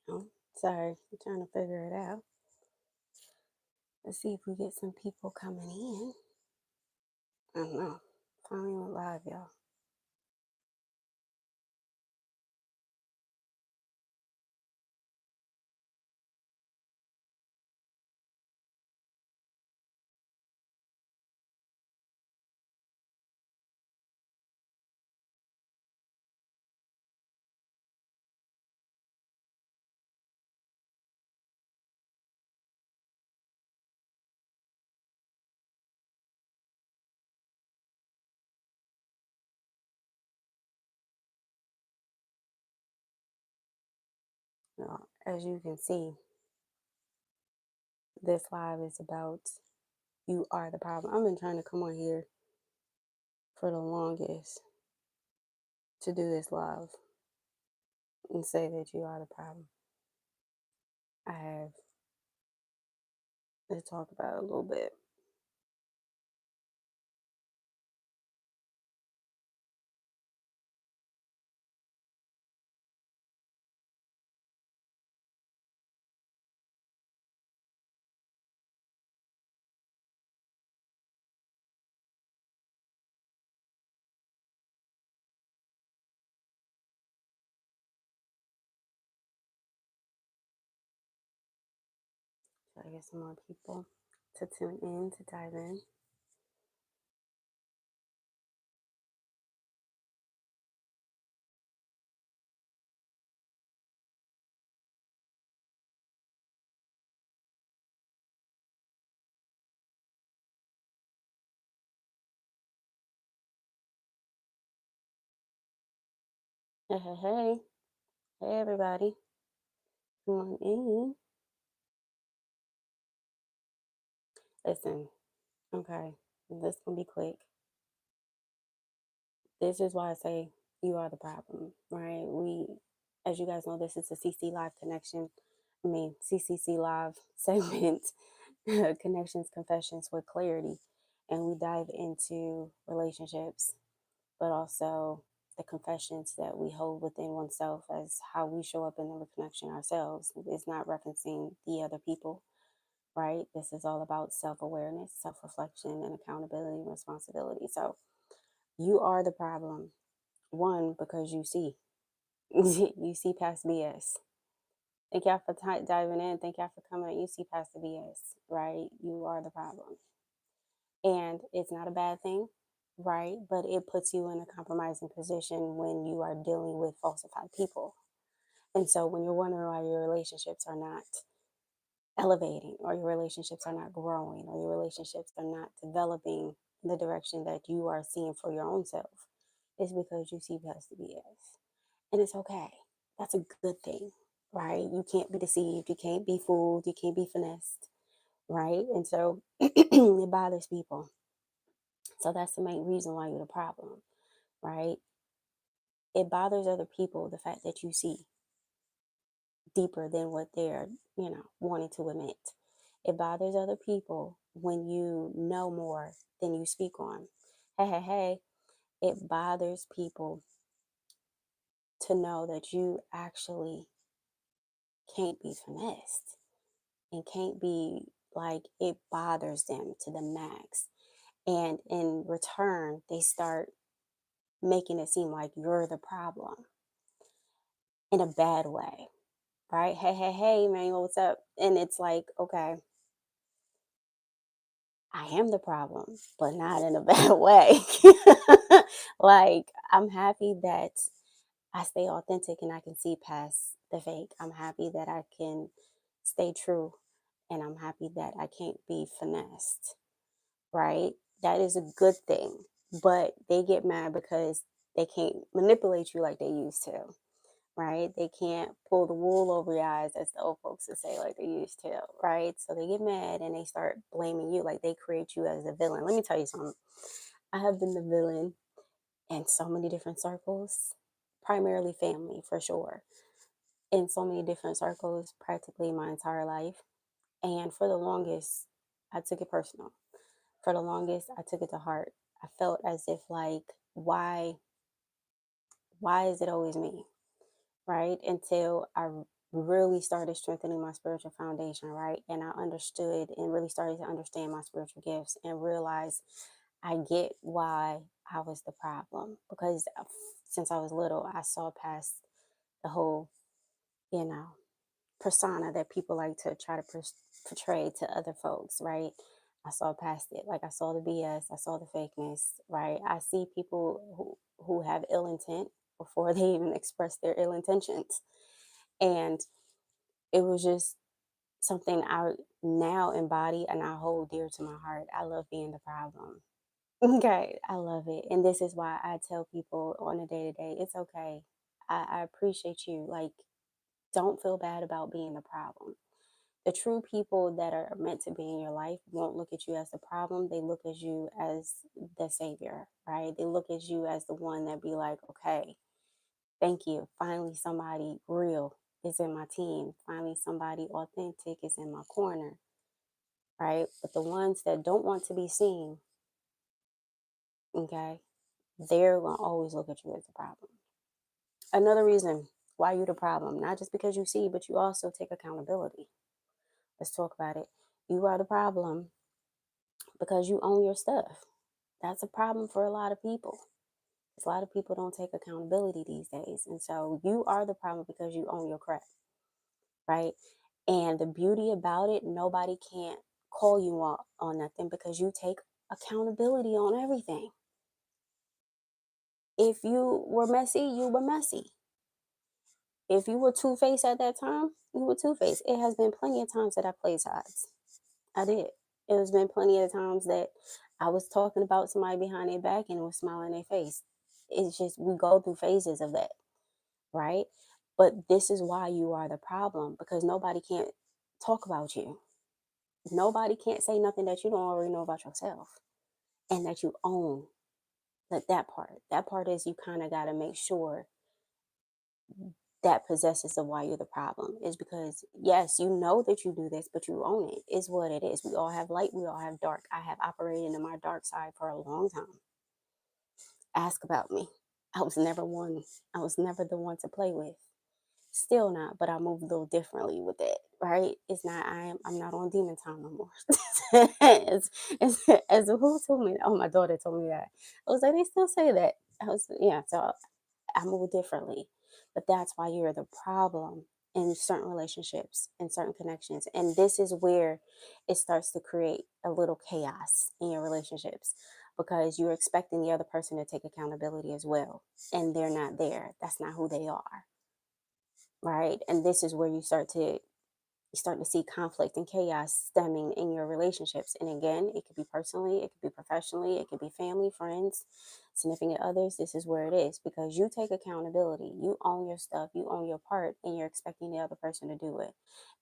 Oh, sorry, I'm trying to figure it out. Let's see if we get some people coming in. I don't know. Finally went live, y'all. As you can see, this live is about you are the problem. I've been trying to come on here for the longest to do this live and say that you are the problem. I have to talk about it a little bit. So I get some more people to tune in, to dive in. Hey, hey, hey. Hey, everybody. Come on in. Listen, okay, this gonna be quick. This is why I say you are the problem, right? As you guys know, this is a CC Live connection. CCC Live segment, Connections, Confessions with Clarity. And we dive into relationships, but also the confessions that we hold within oneself as how we show up in the connection ourselves. It's not referencing the other people, right? This is all about self awareness, self reflection, and accountability and responsibility. So you are the problem. One, because you see, you see past BS. Thank y'all for diving in. Thank y'all for coming in. You see past the BS, right? You are the problem. And it's not a bad thing, right? But it puts you in a compromising position when you are dealing with falsified people. And so when you're wondering why your relationships are not elevating, or your relationships are not growing, or your relationships are not developing in the direction that you are seeing for your own self, it's because you see past the BS. And it's okay. That's a good thing, right? You can't be deceived. You can't be fooled. You can't be finessed, right? And so it bothers people. So that's the main reason why you're the problem, right? It bothers other people, the fact that you see deeper than what they're, wanting to admit. It bothers other people when you know more than you speak on. Hey, hey, hey. It bothers people to know that you actually can't be finessed and can't be like, it bothers them to the max. And in return, they start making it seem like you're the problem in a bad way, right? Hey, hey, hey, Emmanuel, what's up? And it's like, okay, I am the problem, but not in a bad way. Like, I'm happy that I stay authentic and I can see past the fake. I'm happy that I can stay true, and I'm happy that I can't be finessed, right? That is a good thing. But they get mad because they can't manipulate you like they used to, right? They can't pull the wool over your eyes, as the old folks would say, like they used to, right? So they get mad and they start blaming you, like they create you as a villain. Let me tell you something. I have been the villain in so many different circles, primarily family for sure, in so many different circles, practically my entire life. And for the longest, I took it personal. For the longest, I took it to heart. I felt as if like, why is it always me? Right? Until I really started strengthening my spiritual foundation, right? And I understood and really started to understand my spiritual gifts and realize I get why I was the problem because since I was little, I saw past the whole, you know, persona that people like to try to portray to other folks, right? I saw past it. Like I saw the BS, I saw the fakeness, right? I see people who have ill intent before they even express their ill intentions. And it was just something I now embody and I hold dear to my heart. I love being the problem. Okay, I love it. And this is why I tell people on a day to day, it's okay. I appreciate you. Like, don't feel bad about being the problem. The true people that are meant to be in your life won't look at you as the problem. They look at you as the savior, right? They look at you as the one that be like, okay, thank you. Finally, somebody real is in my team. Finally, somebody authentic is in my corner, right? But the ones that don't want to be seen, okay, they're going to always look at you as a problem. Another reason why you're the problem, not just because you see, but you also take accountability. Let's talk about it. You are the problem because you own your stuff. That's a problem for a lot of people. A lot of people don't take accountability these days. And so you are the problem because you own your crap, right? And the beauty about it, nobody can't call you on nothing because you take accountability on everything. If you were messy, you were messy. If you were two-faced at that time, you were two-faced. It has been plenty of times that I played sides. I did. It has been plenty of times that I was talking about somebody behind their back and was smiling in their face. It's just we go through phases of that, right? But this is why you are the problem because nobody can't talk about you. Nobody can't say nothing that you don't already know about yourself and that you own. Like that part. That part is you kind of got to make sure that possesses of why you're the problem is because yes, you know that you do this, but you own it. Is what it is. We all have light, we all have dark. I have operated in my dark side for a long time. Ask about me. I was never one. I was never the one to play with. Still not, but I move a little differently with it, right? It's not I'm not on demon time no more. As who told me that? Oh, my daughter told me that. I was like, they still say that. I was yeah, so I move differently. But that's why you're the problem in certain relationships and certain connections. And this is where it starts to create a little chaos in your relationships because you're expecting the other person to take accountability as well. And they're not there. That's not who they are. Right. And this is where you start to see conflict and chaos stemming in your relationships. And again, it could be personally, it could be professionally, it could be family, friends, significant others. This is where it is because you take accountability. You own your stuff, you own your part, and you're expecting the other person to do it.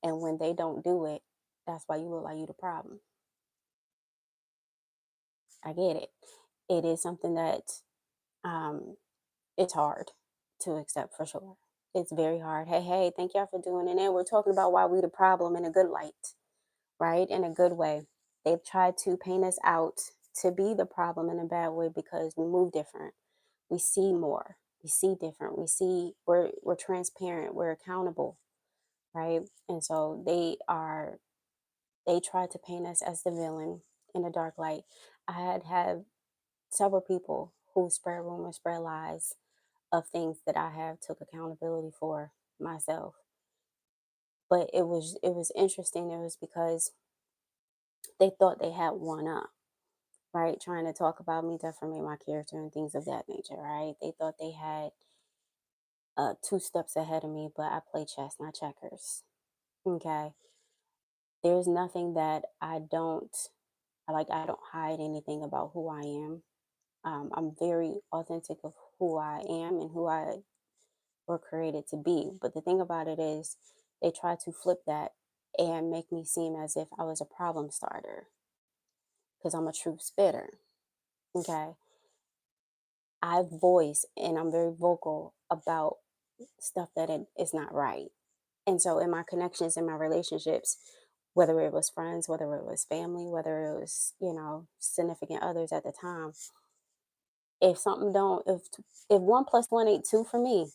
And when they don't do it, that's why you look like you the problem. I get it. It is something that um, it's hard to accept for sure. It's very hard. Hey, hey, thank y'all for doing it. And we're talking about why we the problem in a good light, right? In a good way. They've tried to paint us out to be the problem in a bad way because we move different. We see more. We see different. We're transparent. We're accountable, right? And so they tried to paint us as the villain in a dark light. I had several people who spread rumors, spread lies of things that I have took accountability for myself. But it was interesting. It was because they thought they had one up, right? Trying to talk about me, defamate my character, and things of that nature, right? They thought they had two steps ahead of me, but I play chess, not checkers. Okay. There's nothing that I don't hide anything about who I am. I'm very authentic of who I am and who I were created to be. But the thing about it is, they try to flip that and make me seem as if I was a problem starter because I'm a truth spitter. Okay. I voice and I'm very vocal about stuff that is not right. And so in my connections, in my relationships, whether it was friends, whether it was family, whether it was, significant others at the time, if something don't, if one plus one ain't two for me,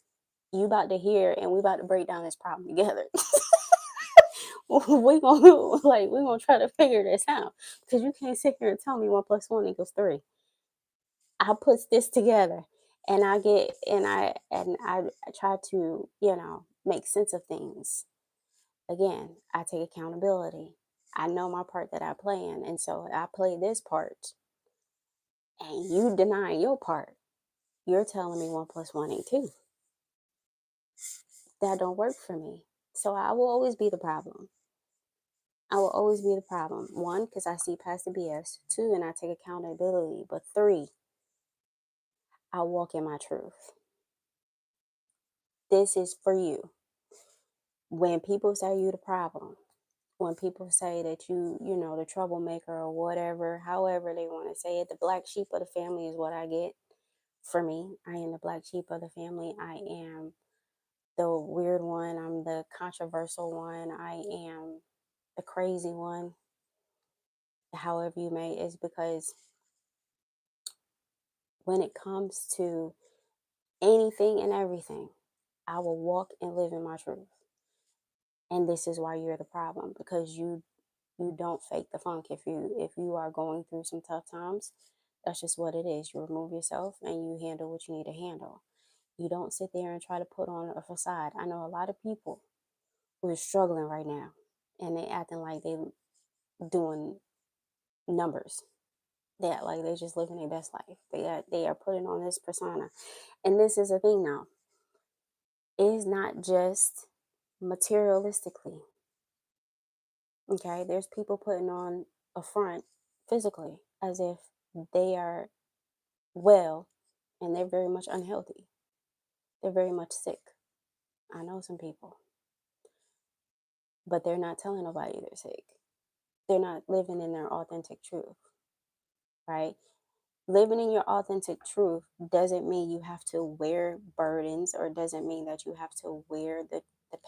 You about to hear, and we about to break down this problem together. We gonna like we gonna try to figure this out because you can't sit here and tell me 1 plus 1 equals 3. I put this together, and I try to make sense of things. Again, I take accountability. I know my part that I play in, and so I play this part, and you denying your part. You're telling me 1 plus 1 ain't 2. That don't work for me. So I will always be the problem. I will always be the problem. 1, because I see past the BS. 2, and I take accountability. But 3, I walk in my truth. This is for you. When people say you the problem, when people say that you the troublemaker or whatever, however they want to say it, the black sheep of the family is what I get. For me, I am the black sheep of the family. I am the weird one. I'm the controversial one. I am the crazy one. However you may, is because when it comes to anything and everything, I will walk and live in my truth. And this is why you're the problem, because you don't fake the funk. If you are going through some tough times, that's just what it is. You remove yourself and you handle what you need to handle. You don't sit there and try to put on a facade. I know a lot of people who are struggling right now, and they acting like they doing numbers. That like they're just living their best life. They are putting on this persona. And this is the thing now. It is not just materialistically. Okay, there's people putting on a front physically as if they are well, and they're very much unhealthy. They're very much sick. I know some people, but they're not telling nobody they're sick. They're not living in their authentic truth, right? Living in your authentic truth doesn't mean you have to wear burdens, or doesn't mean that you have to wear the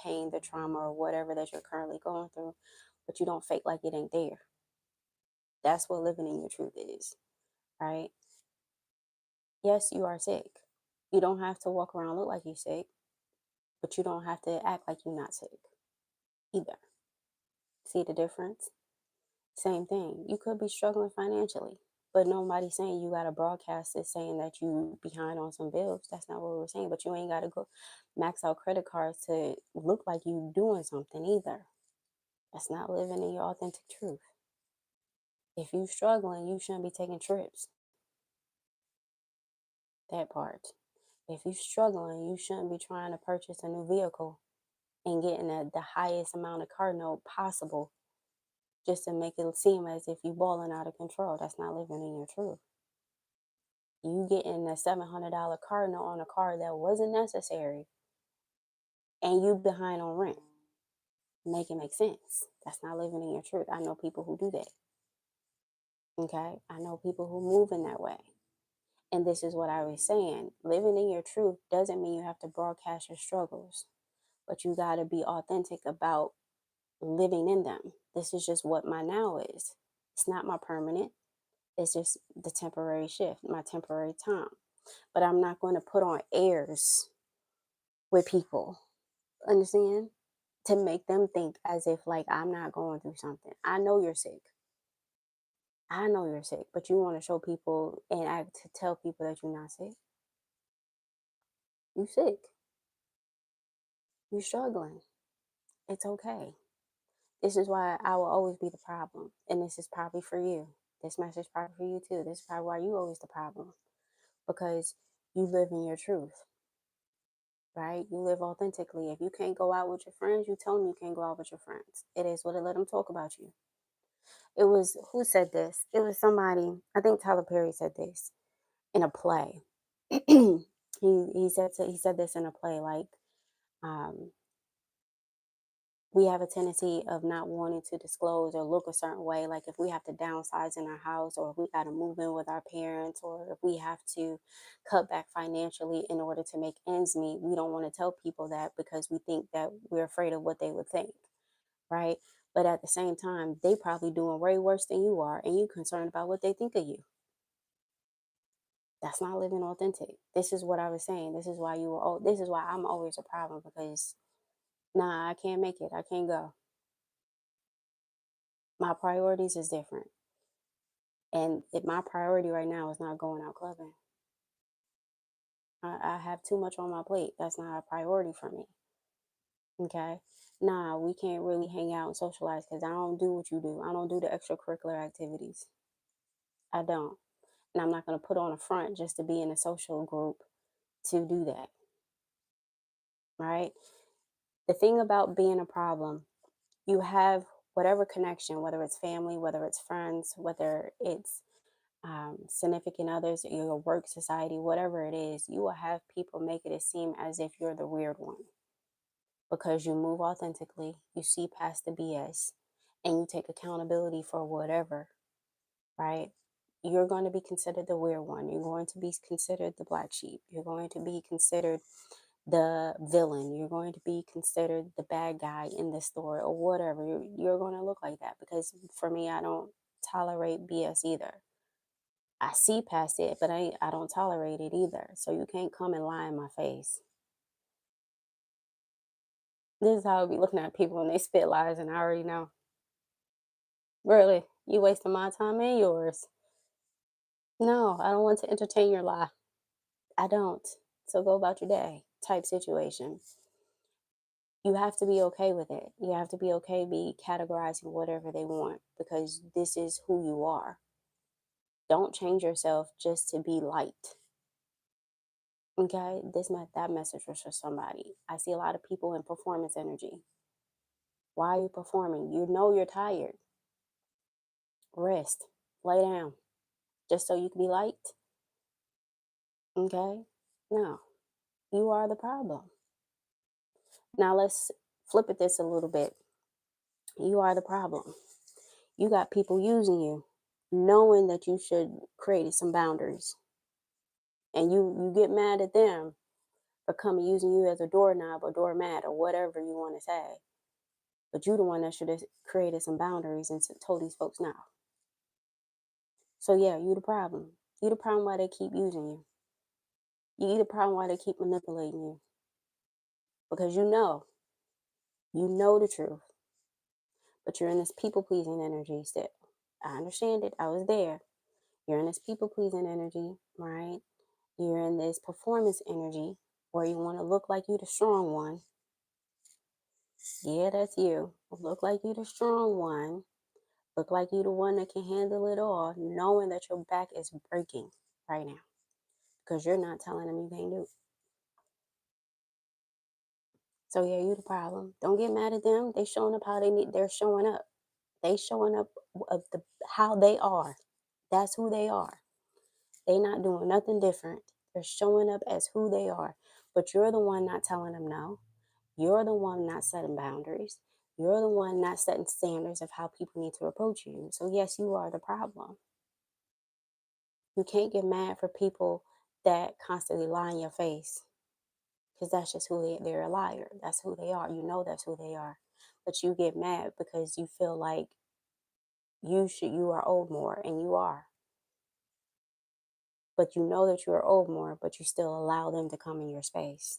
pain, the trauma, or whatever that you're currently going through, but you don't fake like it ain't there. That's what living in your truth is, right? Yes, you are sick. You don't have to walk around look like you're sick, but you don't have to act like you're not sick either. See the difference? Same thing. You could be struggling financially, but nobody's saying you got to broadcast it saying that you behind on some bills. That's not what we're saying. But you ain't got to go max out credit cards to look like you doing something either. That's not living in your authentic truth. If you struggling, you shouldn't be taking trips. That part. If you struggling, you shouldn't be trying to purchase a new vehicle and getting the highest amount of car note possible just to make it seem as if you balling out of control. That's not living in your truth. You getting a $700 car note on a car that wasn't necessary, and you behind on rent. Make it make sense. That's not living in your truth. I know people who do that. Okay? I know people who move in that way. And this is what I was saying. Living in your truth doesn't mean you have to broadcast your struggles, but you got to be authentic about living in them. This is just what my now is. It's not my permanent. It's just the temporary shift, my temporary time. But I'm not going to put on airs with people. Understand? To make them think as if like I'm not going through something. I know you're sick. I know you're sick, but you want to show people and act to tell people that you're not sick. You sick. You struggling. It's okay. This is why I will always be the problem. And this is probably for you. This message is probably for you too. This is probably why you always the problem. Because you live in your truth, right? You live authentically. If you can't go out with your friends, you tell them you can't go out with your friends. It is what it, let them talk about you. It was, who said this? It was somebody, I think Tyler Perry said this in a play. He said this in a play, like, um, we have a tendency of not wanting to disclose or look a certain way. Like if we have to downsize in our house, or if we got to move in with our parents, or if we have to cut back financially in order to make ends meet, we don't want to tell people that because we think that we're afraid of what they would think, right? But at the same time, they probably doing way worse than you are, and you concerned about what they think of you. That's not living authentic. This is what I was saying. This is why you were. This is why I'm always a problem because nah, I can't make it. I can't go. My priorities is different, and if my priority right now is not going out clubbing, I have too much on my plate. That's not a priority for me. Okay. Nah, we can't really hang out and socialize because I don't do what you do. I don't do the extracurricular activities. I don't. And I'm not going to put on a front just to be in a social group to do that. Right. The thing about being a problem, you have whatever connection, whether it's family, whether it's friends, whether it's significant others, your work society, whatever it is, you will have people make it seem as if you're the weird one because you move authentically, you see past the BS, and you take accountability for whatever, right? You're going to be considered the weird one. You're going to be considered the black sheep. You're going to be considered the villain. You're going to be considered the bad guy in the story or whatever. You're going to look like that because for me, I don't tolerate BS either. I see past it, but I don't tolerate it either. So you can't come and lie in my face. This is how I be looking at people when they spit lies, and I already know. Really, you wasting my time and yours. No, I don't want to entertain your lie. I don't. So go about your day type situation. You have to be okay with it. You have to be okay be categorizing whatever they want because this is who you are. Don't change yourself just to be liked. Okay, that message was for somebody. I see a lot of people in performance energy. Why are you performing? You know you're tired. Rest. Lay down. Just so you can be liked. Okay? No. You are the problem. Now let's flip it this a little bit. You are the problem. You got people using you, knowing that you should create some boundaries. And you get mad at them for coming using you as a doorknob or doormat or whatever you want to say. But you the one that should have created some boundaries and told these folks no. So yeah, you the problem. You the problem why they keep using you. You the problem why they keep manipulating you. Because you know the truth. But you're in this people pleasing energy still. I understand it. I was there. You're in this people pleasing energy, right? You're in this performance energy where you want to look like you the strong one. Yeah, that's you. Look like you the strong one. Look like you the one that can handle it all, knowing that your back is breaking right now because you're not telling them you can't do it. So yeah, you the problem. Don't get mad at them. They showing up how they need. They're showing up. They showing up of the how they are. That's who they are. They not doing nothing different. They're showing up as who they are. But you're the one not telling them no. You're the one not setting boundaries. You're the one not setting standards of how people need to approach you. So yes, you are the problem. You can't get mad for people that constantly lie in your face because that's just they're a liar. That's who they are. You know that's who they are. But you get mad because you feel like you are owed more, and you are. But you know that you are owed more, but you still allow them to come in your space.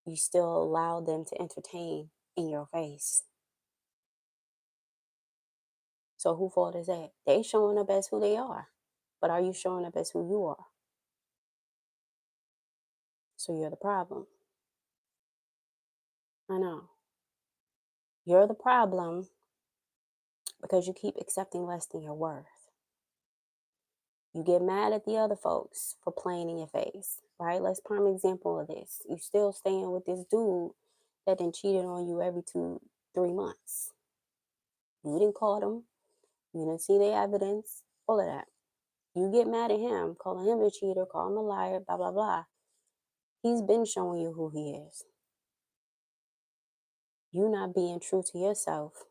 You still allow them to entertain in your face. So who fault is that? They showing up as who they are. But are you showing up as who you are? So you're the problem. I know. You're the problem because you keep accepting less than your worth. You get mad at the other folks for playing in your face, right? Let's prime example of this. You still staying with this dude that then cheated on you every 3 months. You didn't call them. You didn't see the evidence. All of that. You get mad at him, calling him a cheater, calling him a liar, blah, blah, blah. He's been showing you who he is. You not being true to yourself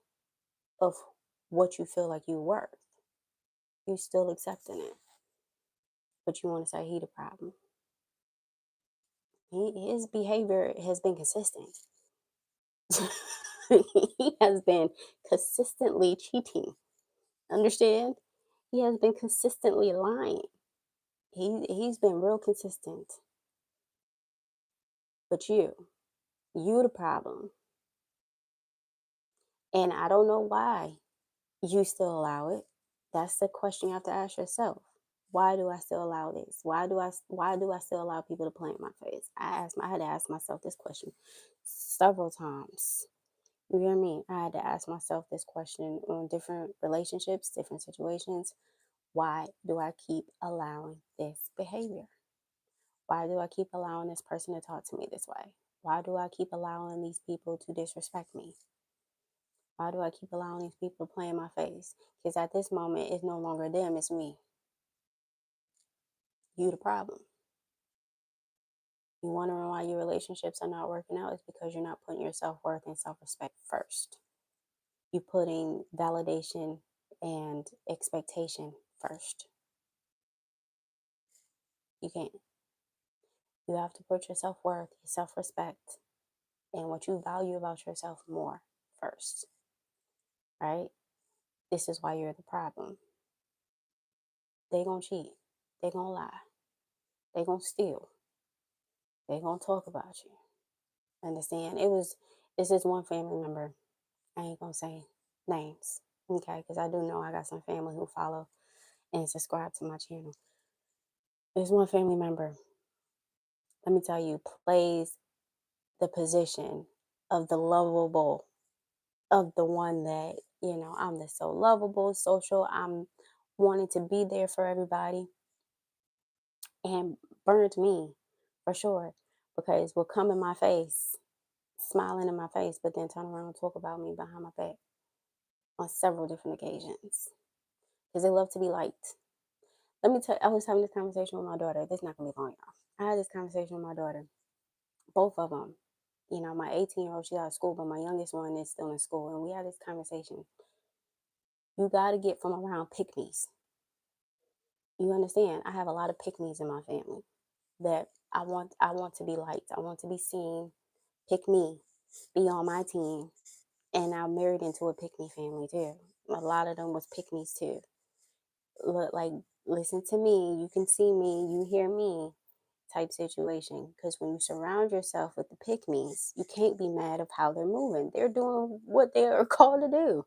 of what you feel like you're worth. You still accepting it. But you want to say he the problem. His behavior has been consistent. He has been consistently cheating. Understand? He has been consistently lying. He's been real consistent. But you the problem. And I don't know why you still allow it. That's the question you have to ask yourself. Why do I still allow this? Why do I still allow people to play in my face? I had to ask myself this question several times. You hear me? I had to ask myself this question on different relationships, different situations. Why do I keep allowing this behavior? Why do I keep allowing this person to talk to me this way? Why do I keep allowing these people to disrespect me? Why do I keep allowing these people to play in my face? Because at this moment, it's no longer them, it's me. You the problem. You wondering why your relationships are not working out is because you're not putting your self-worth and self-respect first. You're putting validation and expectation first. You can't. You have to put your self-worth, your self-respect, and what you value about yourself more first. Right? This is why you're the problem. They gonna cheat. They gonna lie. They gonna steal. They gonna talk about you. Understand? It's just one family member. I ain't gonna say names, okay? Because I do know I got some family who follow and subscribe to my channel. There's one family member, let me tell you, plays the position of the lovable, of the one that, I'm the so lovable, social, I'm wanting to be there for everybody, and burned me for sure because will come in my face, smiling in my face, but then turn around and talk about me behind my back on several different occasions because they love to be liked. Let me tell you, I was having this conversation with my daughter. This is not gonna be long, y'all. I had this conversation with my daughter, both of them. My 18-year-old, she's out of school, but my youngest one is still in school. And we had this conversation. You got to get from around pick me's. You understand? I have a lot of pick me's in my family that I want to be liked. I want to be seen. Pick me, be on my team. And I married into a pick me family too. A lot of them was pick me's too. Look, like, listen to me. You can see me. You hear me type situation. Because when you surround yourself with the pick me's, you can't be mad of how they're moving. They're doing what they are called to do.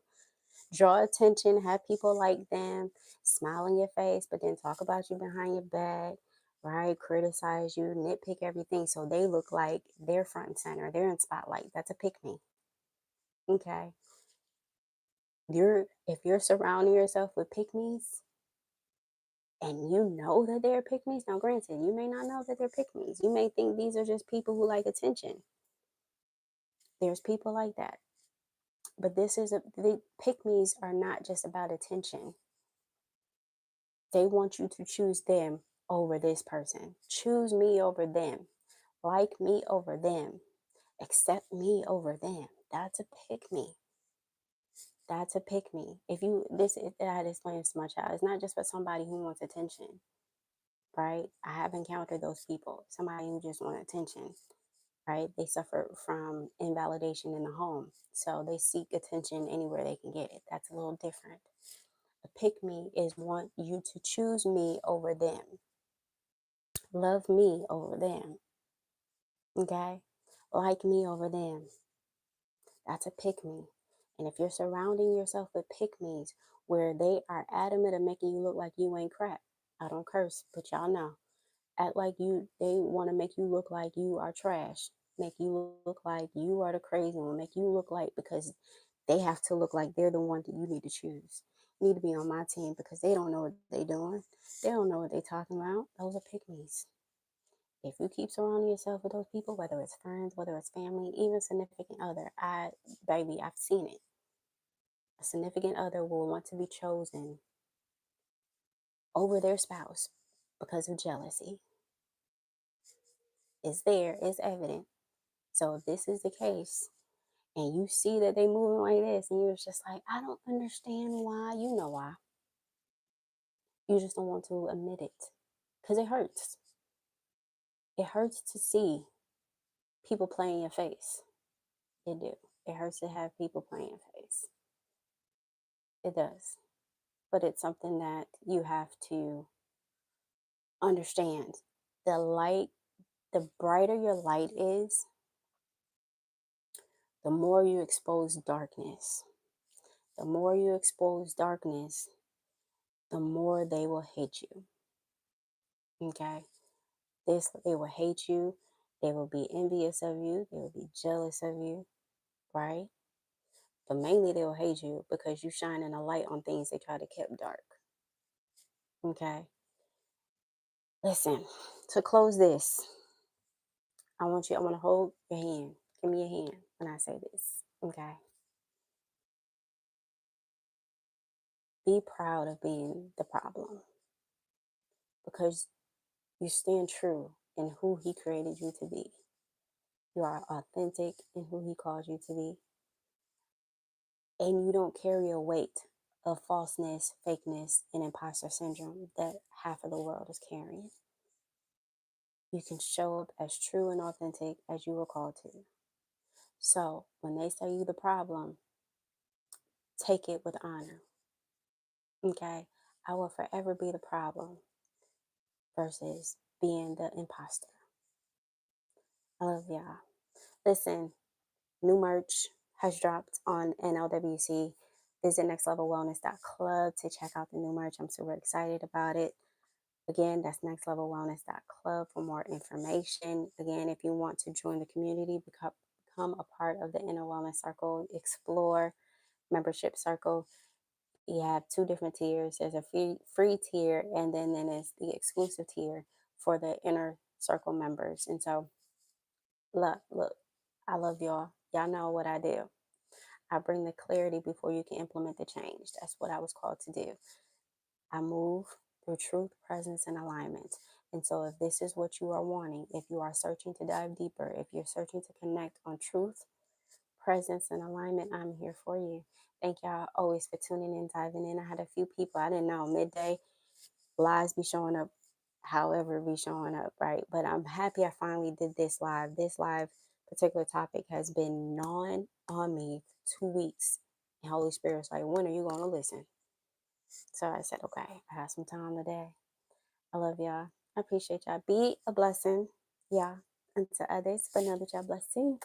Draw attention, have people like them, smile in your face, but then talk about you behind your back, right? Criticize you, nitpick everything so they look like they're front and center, they're in spotlight. That's a pick me. Okay. If you're surrounding yourself with pick me's and you know that they're pick me's, now granted, you may not know that they're pick me's. You may think these are just people who like attention. There's people like that. But the pick me's are not just about attention. They want you to choose them over this person. Choose me over them. Like me over them. Accept me over them. That's a pick me. That's a pick me. If you this I had explained to my child, it's not just for somebody who wants attention, right? I have encountered those people. Somebody who just wants attention, right? They suffer from invalidation in the home, so they seek attention anywhere they can get it. That's a little different. A pick me is want you to choose me over them. Love me over them. Okay? Like me over them. That's a pick me. And if you're surrounding yourself with pick me's where they are adamant of making you look like you ain't crap, I don't curse, but y'all know. Act like they want to make you look like you are trash, make you look like you are the crazy one, make you look like because they have to look like they're the one that you need to choose. You need to be on my team because they don't know what they're doing. They don't know what they're talking about. Those are pick me's. If you keep surrounding yourself with those people, whether it's friends, whether it's family, even significant other, I've seen it. A significant other will want to be chosen over their spouse because of jealousy. It's there, it's evident. So if this is the case, and you see that they moving like this, and you're just like, I don't understand why. You know why. You just don't want to admit it because it hurts. It hurts to see people play in your face. It do. It hurts to have people play in your face. It does. But it's something that you have to understand the light, the brighter your light is, the more you expose darkness. The more you expose darkness, the more they will hate you. Okay? They will hate you. They will be envious of you. They will be jealous of you, right? But mainly they will hate you because you shine in a light on things they try to keep dark. Okay? Listen, to close this, I want to hold your hand. Give me your hand when I say this. Okay? Be proud of being the problem because you stand true in who he created you to be. You are authentic in who he calls you to be. And you don't carry a weight of falseness, fakeness, and imposter syndrome that half of the world is carrying. You can show up as true and authentic as you were called to. So when they say you the problem, take it with honor. Okay? I will forever be the problem versus being the imposter. I love y'all. Listen, new merch has dropped on NLWC. Visit nextlevelwellness.club to check out the new merch. I'm super excited about it. Again, that's nextlevelwellness.club for more information. Again, if you want to join the community, become a part of the Inner Wellness Circle, explore membership circle. You have two different tiers. There's a free tier, and then there's the exclusive tier for the inner circle members. And so, look, I love y'all. Y'all know what I do. I bring the clarity before you can implement the change. That's what I was called to do. I move through truth, presence, and alignment. And so, if this is what you are wanting, if you are searching to dive deeper, if you're searching to connect on truth, presence, and alignment, I'm here for you. Thank y'all always for tuning in, diving in. I had a few people I didn't know midday lives be showing up, however, be showing up, right? But I'm happy I finally did this live. This live particular topic has been gnawing on me for 2 weeks. And Holy Spirit's like, when are you going to listen? So I said, okay, I have some time today. I love y'all. I appreciate y'all. Be a blessing, yeah, unto others, but know that y'all blessed too.